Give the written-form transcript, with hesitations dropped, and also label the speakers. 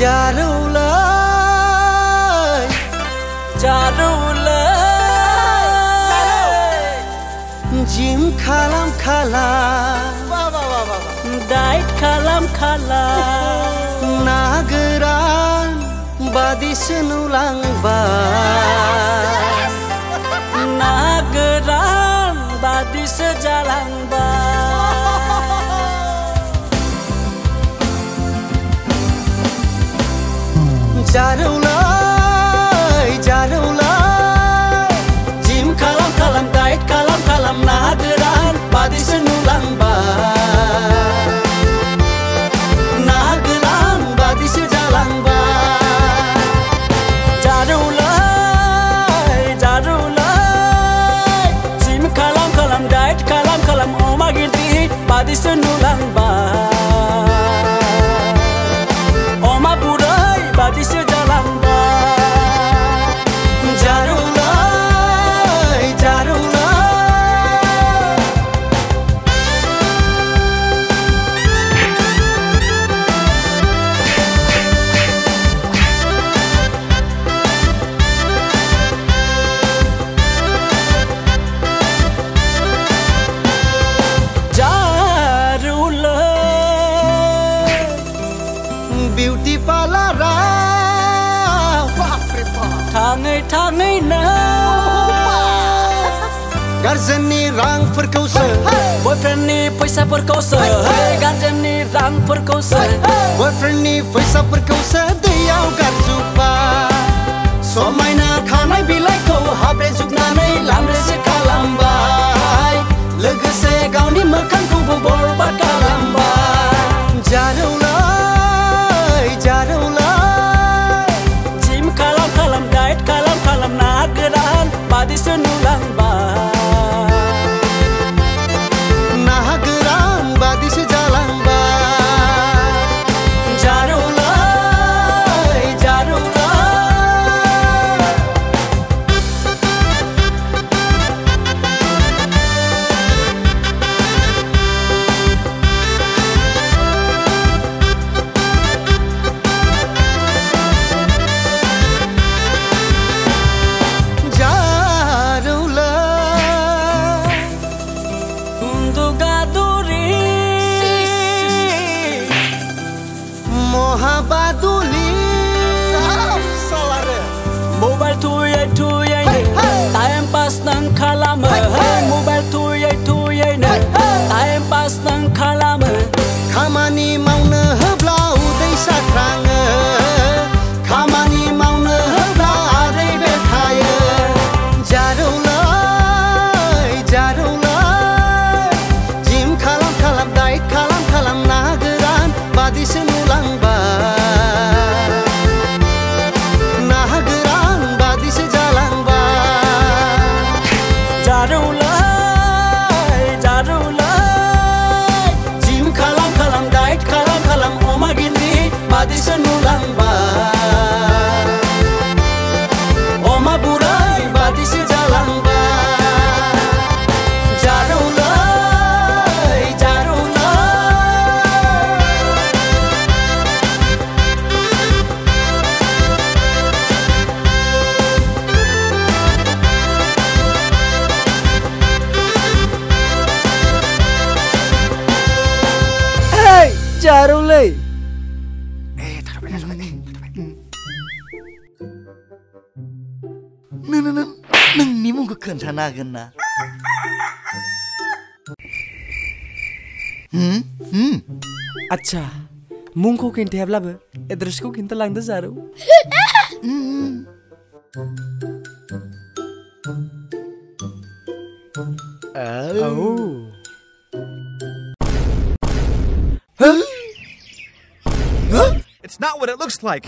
Speaker 1: Jarulai, jarulai, gym kalam diet kalam nageran badi senulang
Speaker 2: nageran badi sejalang
Speaker 1: Jarulai, jarulai, gym kalam diet kalam nageran badi senulang nageran badi sejalang
Speaker 2: Jarulai, jarulai, gym kalam diet kalam oma ginti badi senulang oma burai badi sejalang
Speaker 1: Jarulai, jarulai,
Speaker 2: jarulai,
Speaker 1: beauty palara
Speaker 2: tangai na
Speaker 1: Garden ni rang perkosa
Speaker 2: boyfriend ni paisa perkosa guardian ni rang perkosa
Speaker 1: boyfriend ni paisa perkosa diau garjupa समायना खानाय बिलाइखौ हाब्रे जुगनानै लामब्रेसे खालामबाय लोगोसे गावनि मोखांखौबो बरबाद खालामबाय Jarulai, jarulai,
Speaker 2: gym kalam diet kalam nageran badi senulang
Speaker 1: nageran badi sejalang Jarulai, jarulai, jarulai,
Speaker 2: Undugaduri
Speaker 1: mohabaduli
Speaker 2: mobile tuyai time pass nang kalama mobile tuyai time pass nang kalama
Speaker 1: खामानि मावनो होब्ला उदै साख्राङो खामानि मावनो होब्ला आदै बेरखायो Jarulai, jarulai, gym kalam diet kalam nageran badi senulang nageran badi sejalang
Speaker 2: Jarulai, jarulai,
Speaker 1: gym kalam diet kalam oma ginti badi senulang oma burai badi sejalang Jarulai, jarulai,
Speaker 2: hey jarulai
Speaker 3: नोंनि मुंखौ खोन्थानो हागोन ना
Speaker 2: अच्छा मुंखौ खिन्थायाब्लाबो एड्रेसखौ खिन्थालांदो जारौ
Speaker 4: It's not what it looks like.